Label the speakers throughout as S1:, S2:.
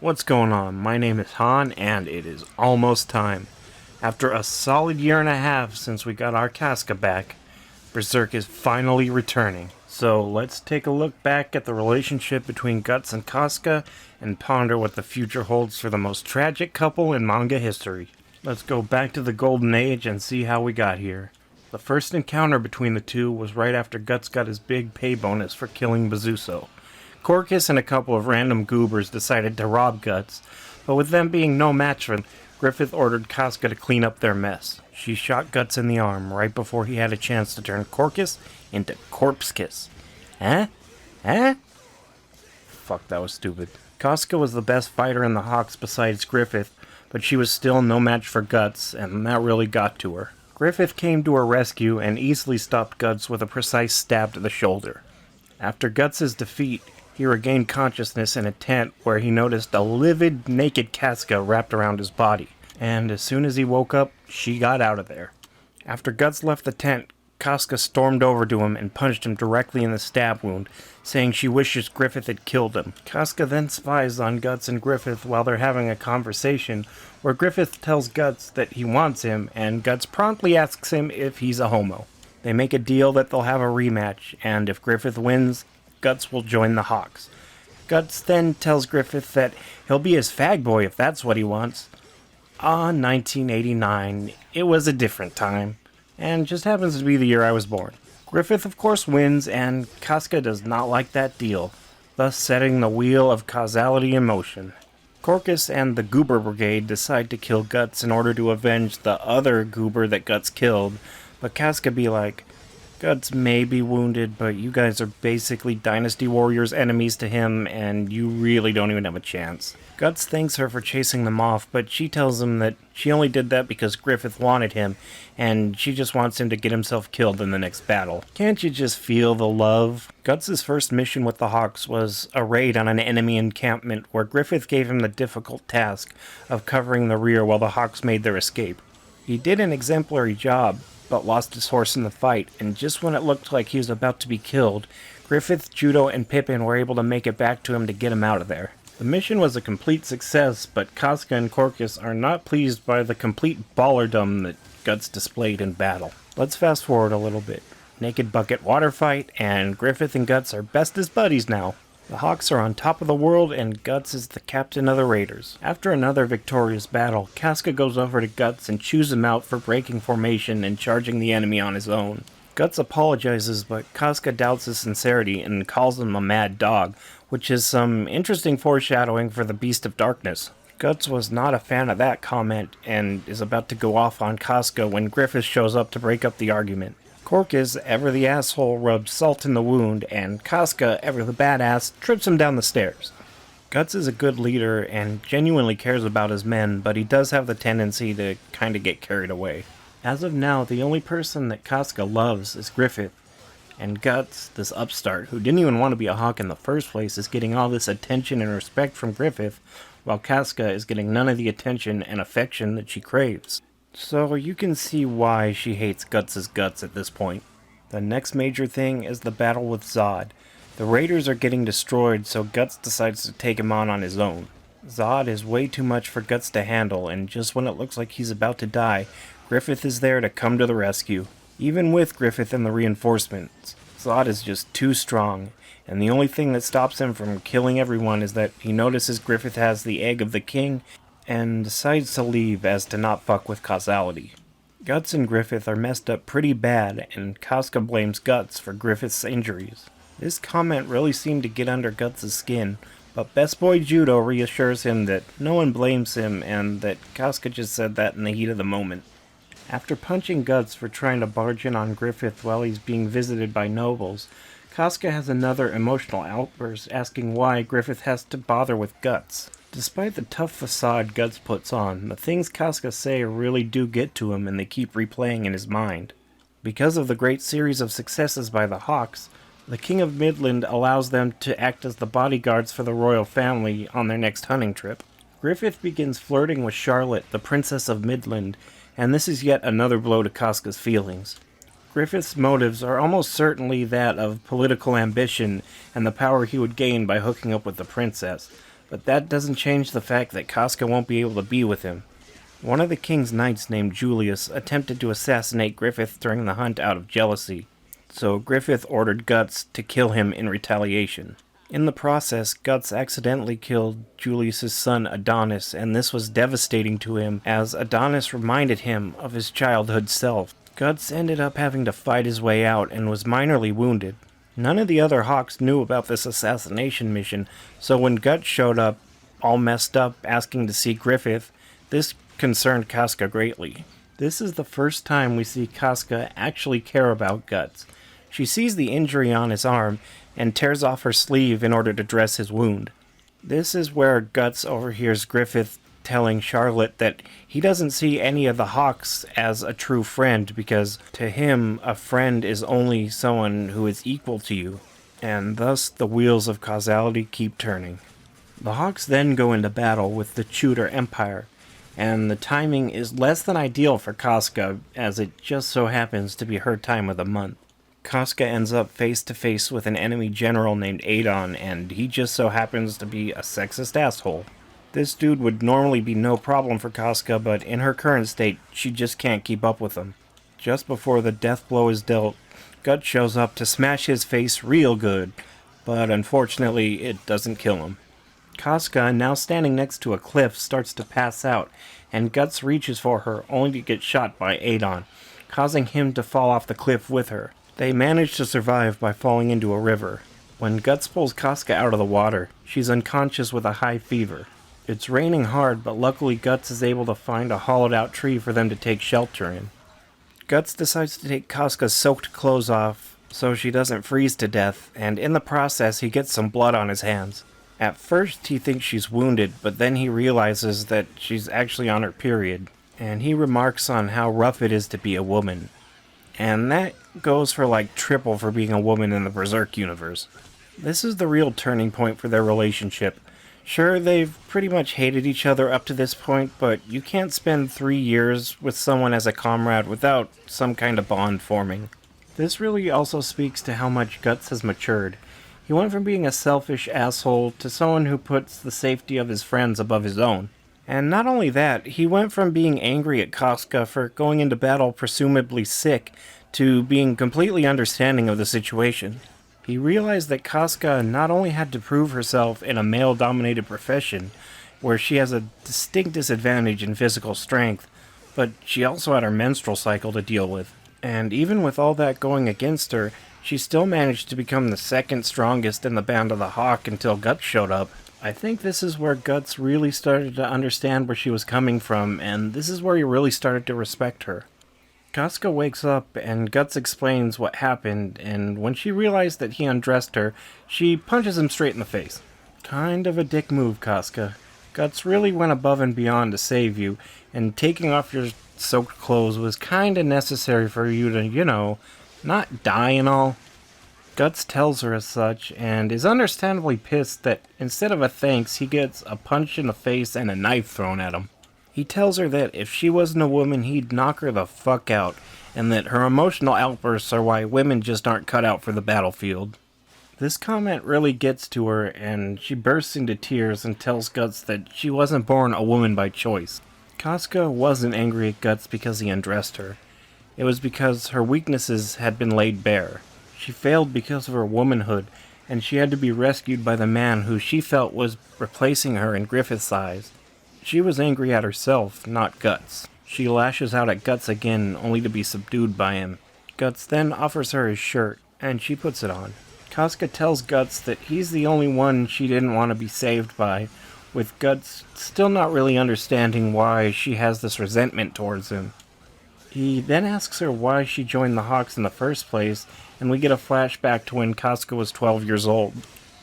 S1: What's going on? My name is Han, and it is almost time. After a solid year and a half since we got our Casca back, Berserk is finally returning. So let's take a look back at the relationship between Guts and Casca and ponder what the future holds for the most tragic couple in manga history. Let's go back to the Golden Age and see how we got here. The first encounter between the two was right after Guts got his big pay bonus for killing Bezuso. Corcus and a couple of random goobers decided to rob Guts, but with them being no match for him, Griffith ordered Casca to clean up their mess. She shot Guts in the arm right before he had a chance to turn Corcus into Corpse Kiss. Huh? Fuck, that was stupid. Casca was the best fighter in the Hawks besides Griffith, but she was still no match for Guts, and that really got to her. Griffith came to her rescue and easily stopped Guts with a precise stab to the shoulder. After Guts' defeat, he regained consciousness in a tent where he noticed a livid, naked Casca wrapped around his body. And as soon as he woke up, she got out of there. After Guts left the tent, Casca stormed over to him and punched him directly in the stab wound, saying she wishes Griffith had killed him. Casca then spies on Guts and Griffith while they're having a conversation, where Griffith tells Guts that he wants him, and Guts promptly asks him if he's a homo. They make a deal that they'll have a rematch, and if Griffith wins, Guts will join the Hawks. Guts then tells Griffith that he'll be his fag boy if that's what he wants. 1989. It was a different time, and just happens to be the year I was born. Griffith of course wins, and Casca does not like that deal, thus setting the wheel of causality in motion. Corcus and the Goober Brigade decide to kill Guts in order to avenge the other Goober that Guts killed, but Casca be like, Guts may be wounded, but you guys are basically Dynasty Warriors enemies to him, and you really don't even have a chance. Guts thanks her for chasing them off, but she tells him that she only did that because Griffith wanted him, and she just wants him to get himself killed in the next battle. Can't you just feel the love? Guts' first mission with the Hawks was a raid on an enemy encampment where Griffith gave him the difficult task of covering the rear while the Hawks made their escape. He did an exemplary job, but lost his horse in the fight, and just when it looked like he was about to be killed, Griffith, Judo, and Pippin were able to make it back to him to get him out of there. The mission was a complete success, but Casca and Corcus are not pleased by the complete ballerdom that Guts displayed in battle. Let's fast forward a little bit. Naked Bucket water fight, and Griffith and Guts are bestest buddies now. The Hawks are on top of the world, and Guts is the captain of the Raiders. After another victorious battle, Casca goes over to Guts and chews him out for breaking formation and charging the enemy on his own. Guts apologizes, but Casca doubts his sincerity and calls him a mad dog, which is some interesting foreshadowing for the Beast of Darkness. Guts was not a fan of that comment, and is about to go off on Casca when Griffith shows up to break up the argument. Corcus, ever the asshole, rubs salt in the wound, and Casca, ever the badass, trips him down the stairs. Guts is a good leader and genuinely cares about his men, but he does have the tendency to kinda get carried away. As of now, the only person that Casca loves is Griffith, and Guts, this upstart who didn't even want to be a Hawk in the first place, is getting all this attention and respect from Griffith, while Casca is getting none of the attention and affection that she craves. So you can see why she hates Guts' guts at this point. The next major thing is the battle with Zod. The Raiders are getting destroyed, so Guts decides to take him on his own. Zod is way too much for Guts to handle, and just when it looks like he's about to die, Griffith is there to come to the rescue. Even with Griffith and the reinforcements, Zod is just too strong, and the only thing that stops him from killing everyone is that he notices Griffith has the Egg of the King, and decides to leave as to not fuck with causality. Guts and Griffith are messed up pretty bad, and Casca blames Guts for Griffith's injuries. This comment really seemed to get under Guts' skin, but Best Boy Judo reassures him that no one blames him and that Casca just said that in the heat of the moment. After punching Guts for trying to barge in on Griffith while he's being visited by nobles, Casca has another emotional outburst asking why Griffith has to bother with Guts. Despite the tough facade Guts puts on, the things Casca say really do get to him and they keep replaying in his mind. Because of the great series of successes by the Hawks, the King of Midland allows them to act as the bodyguards for the royal family on their next hunting trip. Griffith begins flirting with Charlotte, the Princess of Midland, and this is yet another blow to Casca's feelings. Griffith's motives are almost certainly that of political ambition and the power he would gain by hooking up with the princess, But that doesn't change the fact that Casca won't be able to be with him. One of the king's knights named Julius attempted to assassinate Griffith during the hunt out of jealousy, so Griffith ordered Guts to kill him in retaliation. In the process, Guts accidentally killed Julius's son Adonis, and this was devastating to him as Adonis reminded him of his childhood self. Guts ended up having to fight his way out and was minorly wounded. None of the other Hawks knew about this assassination mission, so when Guts showed up, all messed up, asking to see Griffith, this concerned Casca greatly. This is the first time we see Casca actually care about Guts. She sees the injury on his arm and tears off her sleeve in order to dress his wound. This is where Guts overhears Griffith telling Charlotte that he doesn't see any of the Hawks as a true friend because to him a friend is only someone who is equal to you, and thus the wheels of causality keep turning. The Hawks then go into battle with the Tudor Empire, and the timing is less than ideal for Casca as it just so happens to be her time of the month. Casca ends up face to face with an enemy general named Adon, and he just so happens to be a sexist asshole. This dude would normally be no problem for Casca, but in her current state, she just can't keep up with him. Just before the death blow is dealt, Guts shows up to smash his face real good, but unfortunately it doesn't kill him. Casca, now standing next to a cliff, starts to pass out, and Guts reaches for her only to get shot by Adon, causing him to fall off the cliff with her. They manage to survive by falling into a river. When Guts pulls Casca out of the water, she's unconscious with a high fever. It's raining hard, but luckily Guts is able to find a hollowed-out tree for them to take shelter in. Guts decides to take Casca's soaked clothes off so she doesn't freeze to death, and in the process he gets some blood on his hands. At first he thinks she's wounded, but then he realizes that she's actually on her period, and he remarks on how rough it is to be a woman. And that goes for like triple for being a woman in the Berserk universe. This is the real turning point for their relationship. Sure, they've pretty much hated each other up to this point, but you can't spend 3 years with someone as a comrade without some kind of bond forming. This really also speaks to how much Guts has matured. He went from being a selfish asshole to someone who puts the safety of his friends above his own. And not only that, he went from being angry at Casca for going into battle presumably sick to being completely understanding of the situation. He realized that Casca not only had to prove herself in a male-dominated profession, where she has a distinct disadvantage in physical strength, but she also had her menstrual cycle to deal with. And even with all that going against her, she still managed to become the second strongest in the Band of the Hawk until Guts showed up. I think this is where Guts really started to understand where she was coming from, and this is where he really started to respect her. Casca wakes up, and Guts explains what happened, and when she realized that he undressed her, she punches him straight in the face. Kind of a dick move, Casca. Guts really went above and beyond to save you, and taking off your soaked clothes was kinda necessary for you to, not die and all. Guts tells her as such, and is understandably pissed that instead of a thanks, he gets a punch in the face and a knife thrown at him. He tells her that if she wasn't a woman, he'd knock her the fuck out, and that her emotional outbursts are why women just aren't cut out for the battlefield. This comment really gets to her, and she bursts into tears and tells Guts that she wasn't born a woman by choice. Casca wasn't angry at Guts because he undressed her. It was because her weaknesses had been laid bare. She failed because of her womanhood, and she had to be rescued by the man who she felt was replacing her in Griffith's eyes. She was angry at herself, not Guts. She lashes out at Guts again, only to be subdued by him. Guts then offers her his shirt, and she puts it on. Casca tells Guts that he's the only one she didn't want to be saved by, with Guts still not really understanding why she has this resentment towards him. He then asks her why she joined the Hawks in the first place, and we get a flashback to when Casca was 12 years old.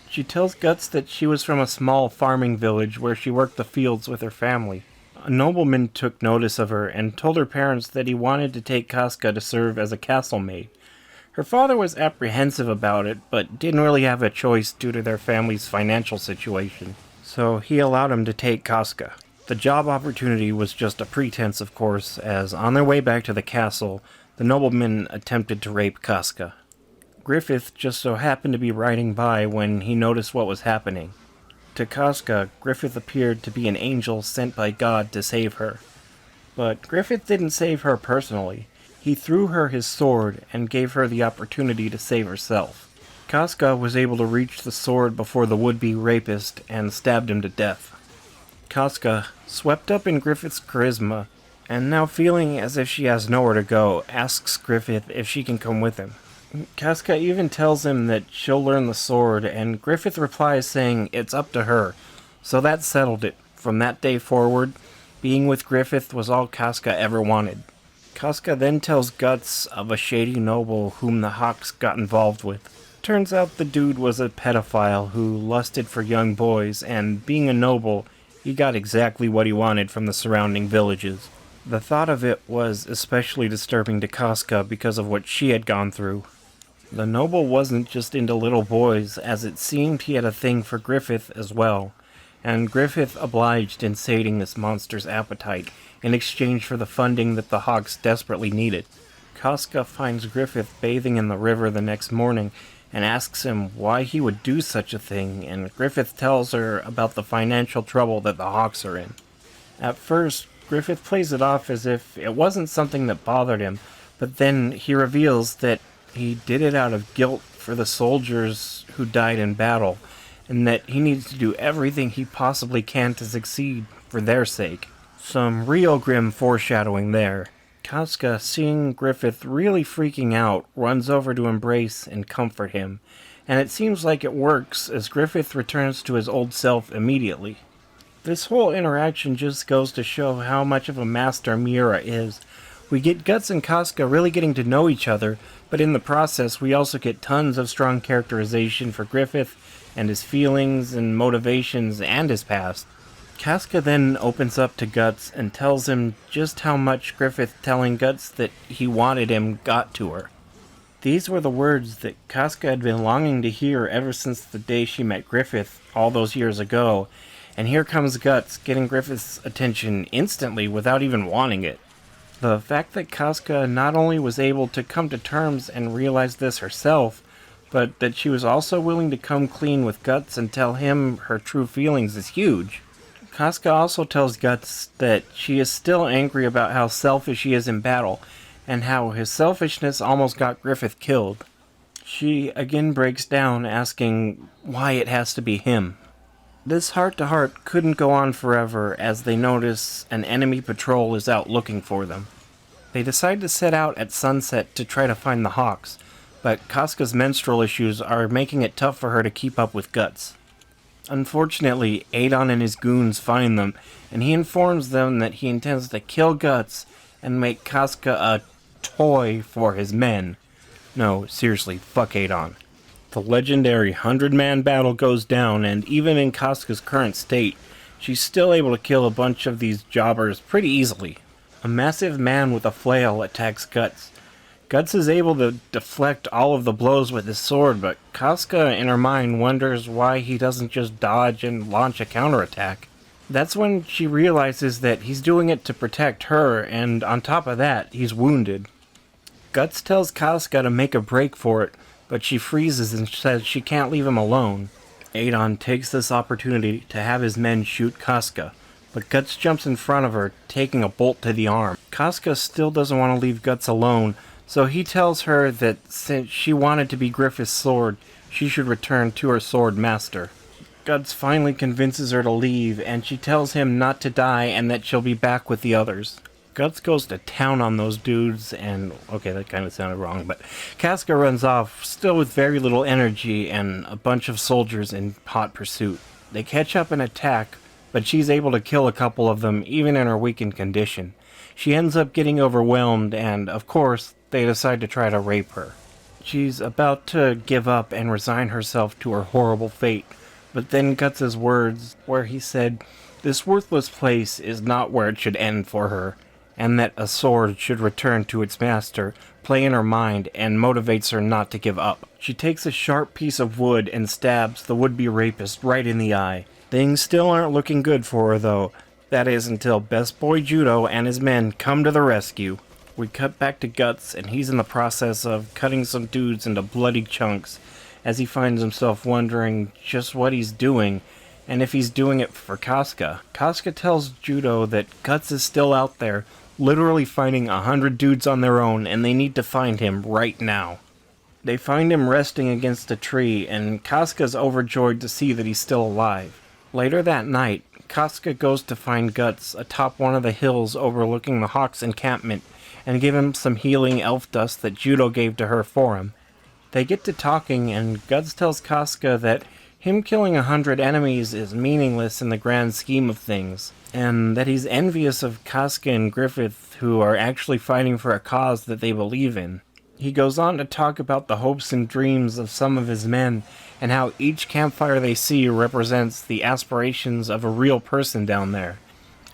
S1: She tells Guts that she was from a small farming village where she worked the fields with her family. A nobleman took notice of her and told her parents that he wanted to take Casca to serve as a castle maid. Her father was apprehensive about it, but didn't really have a choice due to their family's financial situation, so he allowed him to take Casca. The job opportunity was just a pretense, of course, as on their way back to the castle, the nobleman attempted to rape Casca. Griffith just so happened to be riding by when he noticed what was happening. To Casca, Griffith appeared to be an angel sent by God to save her. But Griffith didn't save her personally. He threw her his sword and gave her the opportunity to save herself. Casca was able to reach the sword before the would-be rapist and stabbed him to death. Casca, swept up in Griffith's charisma, and now feeling as if she has nowhere to go, asks Griffith if she can come with him. Casca even tells him that she'll learn the sword, and Griffith replies saying it's up to her. So that settled it. From that day forward, being with Griffith was all Casca ever wanted. Casca then tells Guts of a shady noble whom the Hawks got involved with. Turns out the dude was a pedophile who lusted for young boys, and being a noble, he got exactly what he wanted from the surrounding villages. The thought of it was especially disturbing to Casca because of what she had gone through. The noble wasn't just into little boys, as it seemed he had a thing for Griffith as well, and Griffith obliged in sating this monster's appetite in exchange for the funding that the Hawks desperately needed. Casca finds Griffith bathing in the river the next morning and asks him why he would do such a thing, and Griffith tells her about the financial trouble that the Hawks are in. At first, Griffith plays it off as if it wasn't something that bothered him, but then he reveals that he did it out of guilt for the soldiers who died in battle, and that he needs to do everything he possibly can to succeed for their sake. Some real grim foreshadowing there. Casca, seeing Griffith really freaking out, runs over to embrace and comfort him, and it seems like it works as Griffith returns to his old self immediately. This whole interaction just goes to show how much of a master Miura is. We get Guts and Casca really getting to know each other, but in the process we also get tons of strong characterization for Griffith and his feelings and motivations and his past. Casca then opens up to Guts and tells him just how much Griffith telling Guts that he wanted him got to her. These were the words that Casca had been longing to hear ever since the day she met Griffith all those years ago, and here comes Guts getting Griffith's attention instantly without even wanting it. The fact that Casca not only was able to come to terms and realize this herself, but that she was also willing to come clean with Guts and tell him her true feelings is huge. Casca also tells Guts that she is still angry about how selfish he is in battle, and how his selfishness almost got Griffith killed. She again breaks down, asking why it has to be him. This heart-to-heart couldn't go on forever as they notice an enemy patrol is out looking for them. They decide to set out at sunset to try to find the Hawks, but Casca's menstrual issues are making it tough for her to keep up with Guts. Unfortunately, Adon and his goons find them, and he informs them that he intends to kill Guts and make Casca a toy for his men. No, seriously, fuck Adon. The legendary 100-man battle goes down, and even in Casca's current state, she's still able to kill a bunch of these jobbers pretty easily. A massive man with a flail attacks Guts. Guts is able to deflect all of the blows with his sword, but Casca in her mind wonders why he doesn't just dodge and launch a counterattack. That's when she realizes that he's doing it to protect her, and on top of that, he's wounded. Guts tells Casca to make a break for it, but she freezes and says she can't leave him alone. Adon takes this opportunity to have his men shoot Casca, but Guts jumps in front of her, taking a bolt to the arm. Casca still doesn't want to leave Guts alone, so he tells her that since she wanted to be Griffith's sword, she should return to her sword master. Guts finally convinces her to leave, and she tells him not to die and that she'll be back with the others. Guts goes to town on those dudes, and okay, that kind of sounded wrong, but Casca runs off, still with very little energy and a bunch of soldiers in hot pursuit. They catch up and attack, but she's able to kill a couple of them even in her weakened condition. She ends up getting overwhelmed, and of course, they decide to try to rape her. She's about to give up and resign herself to her horrible fate, but then Guts' words, where he said, "This worthless place is not where it should end for her," and that a sword should return to its master, play in her mind and motivates her not to give up. She takes a sharp piece of wood and stabs the would-be rapist right in the eye. Things still aren't looking good for her though. That is until Best Boy Judo and his men come to the rescue. We cut back to Guts, and he's in the process of cutting some dudes into bloody chunks as he finds himself wondering just what he's doing and if he's doing it for Casca. Casca tells Judo that Guts is still out there, literally fighting 100 dudes on their own, and they need to find him right now. They find him resting against a tree, and Casca's overjoyed to see that he's still alive. Later that night, Casca goes to find Guts atop one of the hills overlooking the Hawk's encampment, and give him some healing elf dust that Judo gave to her for him. They get to talking, and Guts tells Casca that him killing 100 enemies is meaningless in the grand scheme of things, and that he's envious of Casca and Griffith, who are actually fighting for a cause that they believe in. He goes on to talk about the hopes and dreams of some of his men, and how each campfire they see represents the aspirations of a real person down there,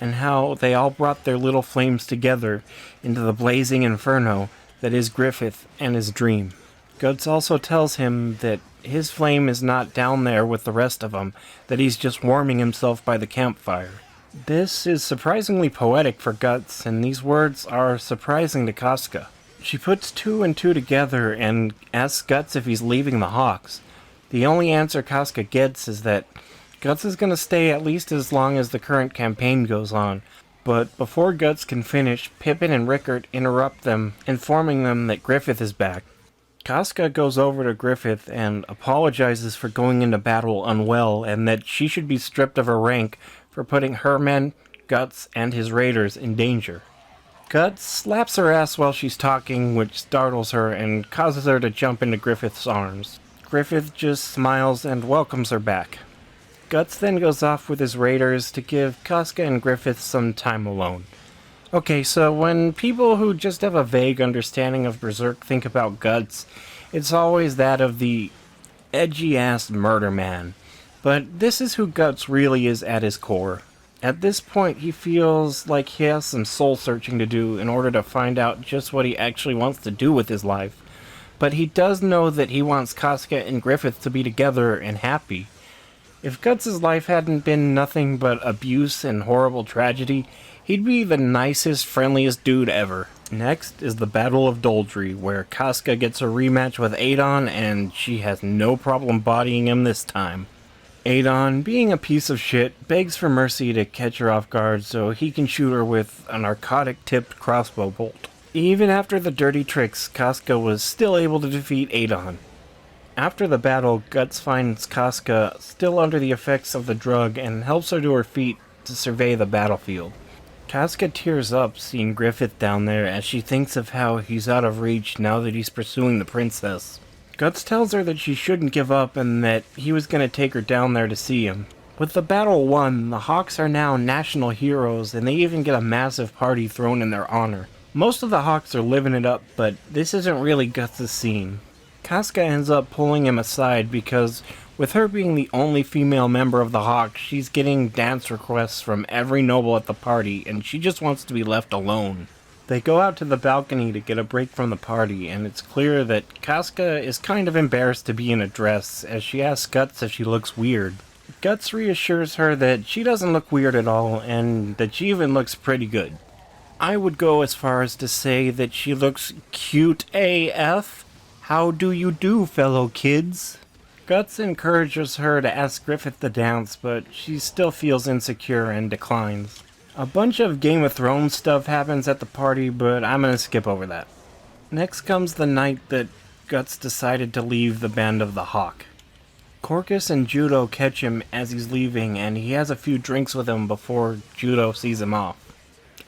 S1: and how they all brought their little flames together into the blazing inferno that is Griffith and his dream. Guts also tells him that his flame is not down there with the rest of them, that he's just warming himself by the campfire. This is surprisingly poetic for Guts, and these words are surprising to Casca. She puts 2 and 2 together and asks Guts if he's leaving the Hawks. The only answer Casca gets is that Guts is going to stay at least as long as the current campaign goes on, but before Guts can finish, Pippin and Rickert interrupt them, informing them that Griffith is back. Casca goes over to Griffith and apologizes for going into battle unwell, and that she should be stripped of her rank for putting her men, Guts, and his raiders in danger. Guts slaps her ass while she's talking, which startles her and causes her to jump into Griffith's arms. Griffith just smiles and welcomes her back. Guts then goes off with his raiders to give Casca and Griffith some time alone. Okay, so when people who just have a vague understanding of Berserk think about Guts, it's always that of the edgy-ass murder man. But this is who Guts really is at his core. At this point, he feels like he has some soul-searching to do in order to find out just what he actually wants to do with his life. But he does know that he wants Casca and Griffith to be together and happy. If Guts' life hadn't been nothing but abuse and horrible tragedy, he'd be the nicest, friendliest dude ever. Next is the Battle of Doldrey, where Casca gets a rematch with Adon, and she has no problem bodying him this time. Adon, being a piece of shit, begs for Mercy to catch her off guard so he can shoot her with a narcotic-tipped crossbow bolt. Even after the dirty tricks, Casca was still able to defeat Adon. After the battle, Guts finds Casca still under the effects of the drug and helps her to her feet to survey the battlefield. Casca tears up seeing Griffith down there as she thinks of how he's out of reach now that he's pursuing the princess. Guts tells her that she shouldn't give up and that he was going to take her down there to see him. With the battle won, the Hawks are now national heroes, and they even get a massive party thrown in their honor. Most of the Hawks are living it up, but this isn't really Guts' scene. Casca ends up pulling him aside because, with her being the only female member of the Hawks, she's getting dance requests from every noble at the party, and she just wants to be left alone. They go out to the balcony to get a break from the party, and it's clear that Casca is kind of embarrassed to be in a dress, as she asks Guts if she looks weird. Guts reassures her that she doesn't look weird at all, and that she even looks pretty good. I would go as far as to say that she looks cute AF. How do you do, fellow kids? Guts encourages her to ask Griffith to dance, but she still feels insecure and declines. A bunch of Game of Thrones stuff happens at the party, but I'm gonna skip over that. Next comes the night that Guts decided to leave the Band of the Hawk. Corcus and Judo catch him as he's leaving, and he has a few drinks with him before Judo sees him off.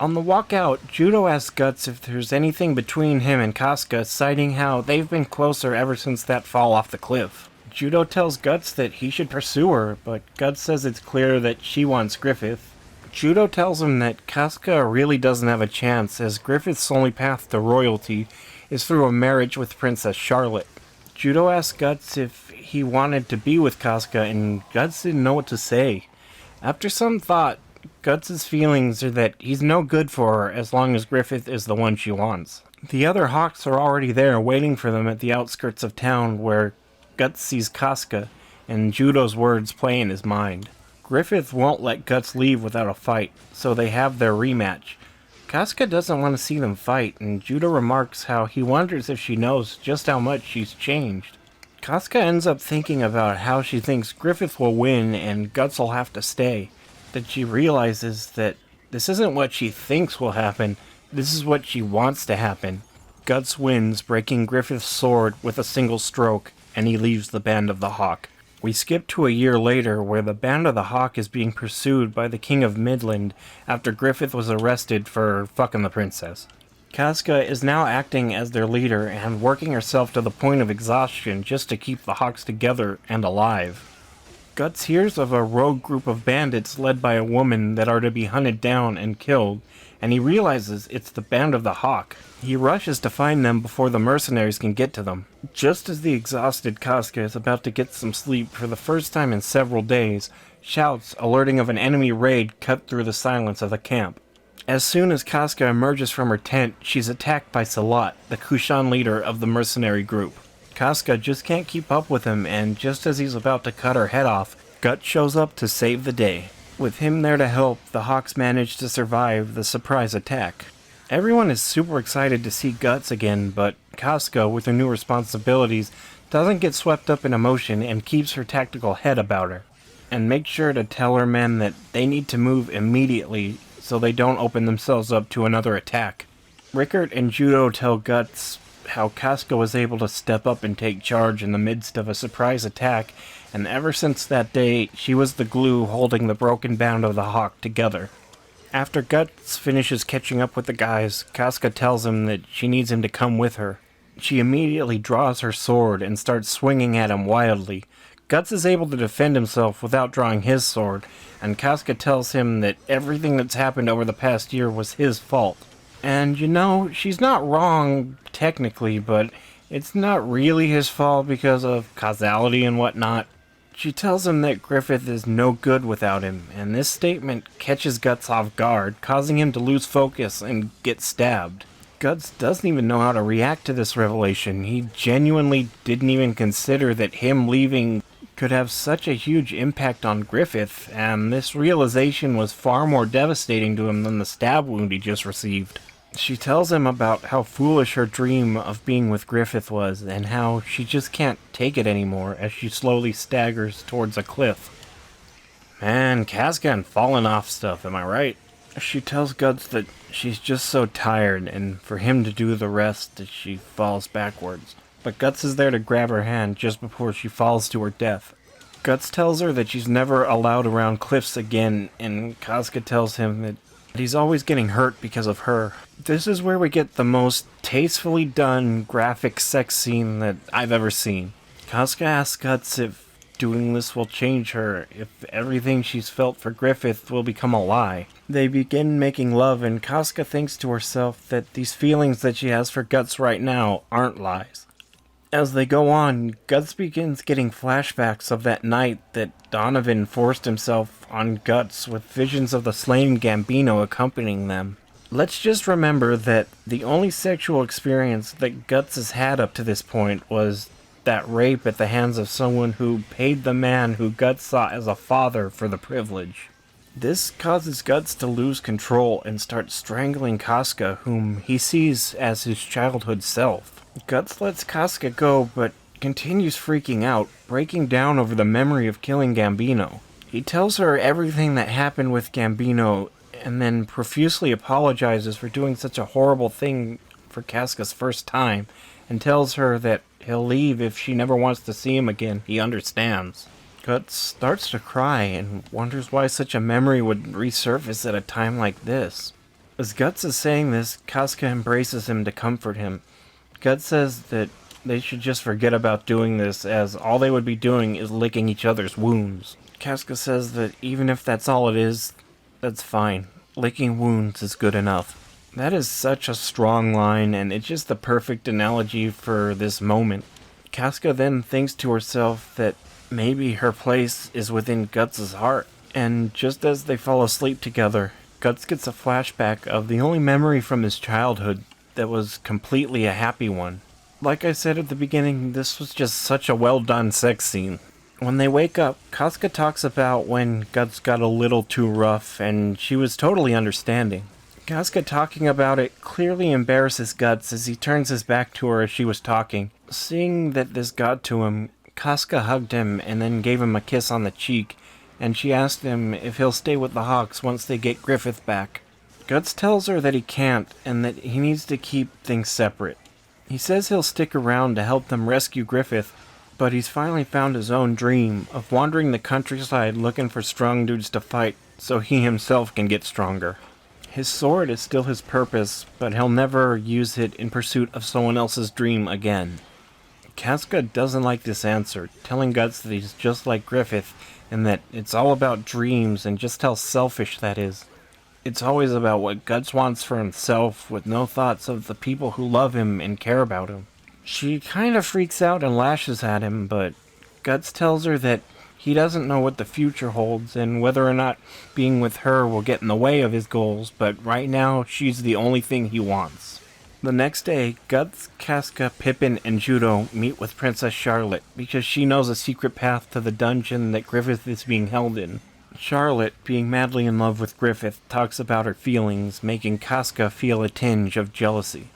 S1: On the walk out, Judo asks Guts if there's anything between him and Casca, citing how they've been closer ever since that fall off the cliff. Judo tells Guts that he should pursue her, but Guts says it's clear that she wants Griffith. Judo tells him that Casca really doesn't have a chance, as Griffith's only path to royalty is through a marriage with Princess Charlotte. Judo asks Guts if he wanted to be with Casca, and Guts didn't know what to say. After some thought, Guts' feelings are that he's no good for her as long as Griffith is the one she wants. The other Hawks are already there waiting for them at the outskirts of town, where Guts sees Casca, and Judo's words play in his mind. Griffith won't let Guts leave without a fight, so they have their rematch. Casca doesn't want to see them fight, and Judo remarks how he wonders if she knows just how much she's changed. Casca ends up thinking about how she thinks Griffith will win and Guts will have to stay. Then she realizes that this isn't what she thinks will happen, this is what she wants to happen. Guts wins, breaking Griffith's sword with a single stroke, and he leaves the Band of the Hawk. We skip to a year later where the Band of the Hawk is being pursued by the King of Midland after Griffith was arrested for fucking the princess. Casca is now acting as their leader and working herself to the point of exhaustion just to keep the Hawks together and alive. Guts hears of a rogue group of bandits led by a woman that are to be hunted down and killed, and he realizes it's the Band of the Hawk. He rushes to find them before the mercenaries can get to them. Just as the exhausted Casca is about to get some sleep for the first time in several days, shouts alerting of an enemy raid cut through the silence of the camp. As soon as Casca emerges from her tent, she's attacked by Salat, the Kushan leader of the mercenary group. Casca just can't keep up with him, and just as he's about to cut her head off, Guts shows up to save the day. With him there to help, the Hawks manage to survive the surprise attack. Everyone is super excited to see Guts again, but Casca, with her new responsibilities, doesn't get swept up in emotion and keeps her tactical head about her. And makes sure to tell her men that they need to move immediately so they don't open themselves up to another attack. Rickert and Judo tell Guts how Casca was able to step up and take charge in the midst of a surprise attack, and ever since that day, she was the glue holding the broken Band of the Hawk together. After Guts finishes catching up with the guys, Casca tells him that she needs him to come with her. She immediately draws her sword and starts swinging at him wildly. Guts is able to defend himself without drawing his sword, and Casca tells him that everything that's happened over the past year was his fault. And she's not wrong technically, but it's not really his fault because of causality and whatnot. She tells him that Griffith is no good without him, and this statement catches Guts off guard, causing him to lose focus and get stabbed. Guts doesn't even know how to react to this revelation. He genuinely didn't even consider that him leaving could have such a huge impact on Griffith, and this realization was far more devastating to him than the stab wound he just received. She tells him about how foolish her dream of being with Griffith was, and how she just can't take it anymore as she slowly staggers towards a cliff. Man, Casca and falling off stuff, am I right? She tells Guts that she's just so tired, and for him to do the rest as she falls backwards. But Guts is there to grab her hand just before she falls to her death. Guts tells her that she's never allowed around cliffs again, and Casca tells him that he's always getting hurt because of her. This is where we get the most tastefully done graphic sex scene that I've ever seen. Casca asks Guts if doing this will change her, if everything she's felt for Griffith will become a lie. They begin making love, and Casca thinks to herself that these feelings that she has for Guts right now aren't lies. As they go on, Guts begins getting flashbacks of that night that Donovan forced himself on Guts, with visions of the slain Gambino accompanying them. Let's just remember that the only sexual experience that Guts has had up to this point was that rape at the hands of someone who paid the man who Guts saw as a father for the privilege. This causes Guts to lose control and start strangling Casca, whom he sees as his childhood self. Guts lets Casca go, but continues freaking out, breaking down over the memory of killing Gambino. He tells her everything that happened with Gambino, and then profusely apologizes for doing such a horrible thing for Casca's first time, and tells her that he'll leave if she never wants to see him again. He understands. Guts starts to cry and wonders why such a memory would resurface at a time like this. As Guts is saying this, Casca embraces him to comfort him. Guts says that they should just forget about doing this, as all they would be doing is licking each other's wounds. Casca says that even if that's all it is, that's fine. Licking wounds is good enough. That is such a strong line, and it's just the perfect analogy for this moment. Casca then thinks to herself that maybe her place is within Guts' heart. And just as they fall asleep together, Guts gets a flashback of the only memory from his childhood that was completely a happy one. Like I said at the beginning, this was just such a well done sex scene. When they wake up, Casca talks about when Guts got a little too rough, and she was totally understanding. Casca talking about it clearly embarrasses Guts as he turns his back to her as she was talking. Seeing that this got to him, Casca hugged him and then gave him a kiss on the cheek, and she asked him if he'll stay with the Hawks once they get Griffith back. Guts tells her that he can't, and that he needs to keep things separate. He says he'll stick around to help them rescue Griffith, but he's finally found his own dream of wandering the countryside looking for strong dudes to fight so he himself can get stronger. His sword is still his purpose, but he'll never use it in pursuit of someone else's dream again. Casca doesn't like this answer, telling Guts that he's just like Griffith, and that it's all about dreams and just how selfish that is. It's always about what Guts wants for himself, with no thoughts of the people who love him and care about him. She kind of freaks out and lashes at him, but Guts tells her that he doesn't know what the future holds and whether or not being with her will get in the way of his goals, but right now she's the only thing he wants. The next day, Guts, Casca, Pippin, and Judo meet with Princess Charlotte because she knows a secret path to the dungeon that Griffith is being held in. Charlotte, being madly in love with Griffith, talks about her feelings, making Casca feel a tinge of jealousy.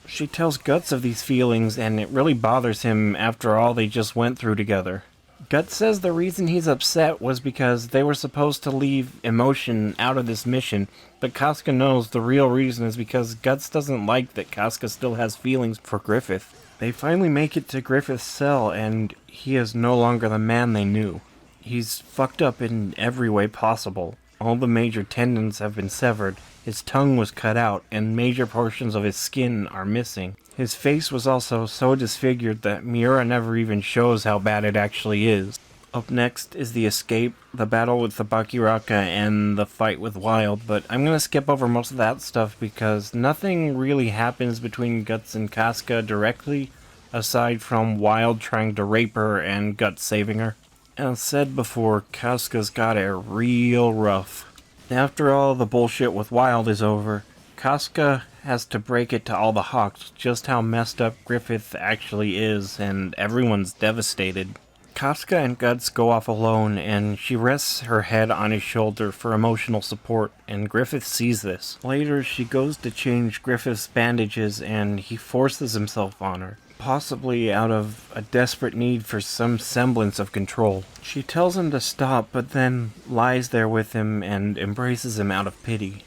S1: She tells Guts of these feelings, and it really bothers him after all they just went through together. Guts says the reason he's upset was because they were supposed to leave emotion out of this mission, but Casca knows the real reason is because Guts doesn't like that Casca still has feelings for Griffith. They finally make it to Griffith's cell, and he is no longer the man they knew. He's fucked up in every way possible. All the major tendons have been severed, his tongue was cut out, and major portions of his skin are missing. His face was also so disfigured that Miura never even shows how bad it actually is. Up next is the escape, the battle with the Bakiraka, and the fight with Wild, but I'm gonna skip over most of that stuff because nothing really happens between Guts and Casca directly, aside from Wild trying to rape her and Guts saving her. As said before, Casca's got it real rough. After all the bullshit with Wild is over, Casca has to break it to all the Hawks just how messed up Griffith actually is, and everyone's devastated. Casca and Guts go off alone, and she rests her head on his shoulder for emotional support, and Griffith sees this. Later, she goes to change Griffith's bandages, and he forces himself on her, possibly out of a desperate need for some semblance of control. She tells him to stop, but then lies there with him and embraces him out of pity.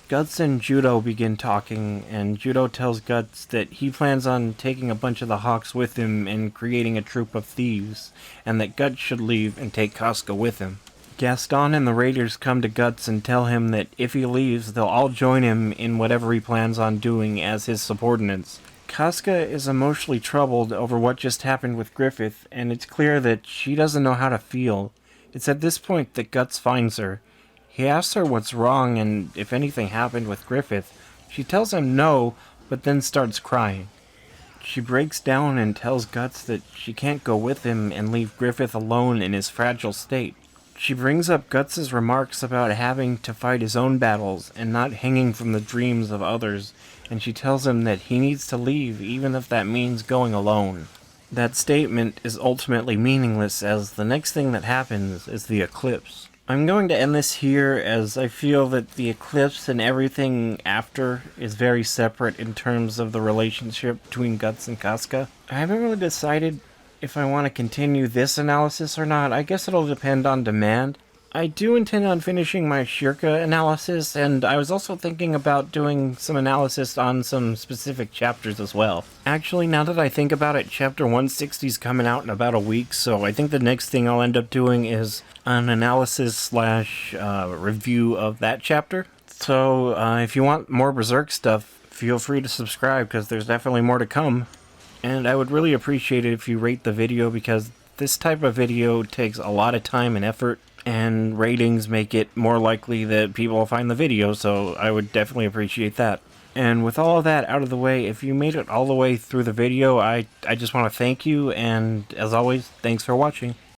S1: Guts and Judo begin talking, and Judo tells Guts that he plans on taking a bunch of the Hawks with him and creating a troop of thieves, and that Guts should leave and take Casca with him. Gaston and the raiders come to Guts and tell him that if he leaves, they'll all join him in whatever he plans on doing as his subordinates. Casca is emotionally troubled over what just happened with Griffith, and it's clear that she doesn't know how to feel. It's at this point that Guts finds her. He asks her what's wrong and if anything happened with Griffith. She tells him no, but then starts crying. She breaks down and tells Guts that she can't go with him and leave Griffith alone in his fragile state. She brings up Guts' remarks about having to fight his own battles and not hanging from the dreams of others, and she tells him that he needs to leave even if that means going alone. That statement is ultimately meaningless, as the next thing that happens is the eclipse. I'm going to end this here, as I feel that the eclipse and everything after is very separate in terms of the relationship between Guts and Casca. I haven't really decided if I want to continue this analysis or not. I guess it'll depend on demand. I do intend on finishing my Shirka analysis, and I was also thinking about doing some analysis on some specific chapters as well. Actually, now that I think about it, chapter 160 is coming out in about a week, so I think the next thing I'll end up doing is an analysis / review of that chapter. So if you want more Berserk stuff, feel free to subscribe, because there's definitely more to come. And I would really appreciate it if you rate the video, because this type of video takes a lot of time and effort, and ratings make it more likely that people will find the video, so I would definitely appreciate that. And with all of that out of the way, if you made it all the way through the video, I just want to thank you, and as always, thanks for watching.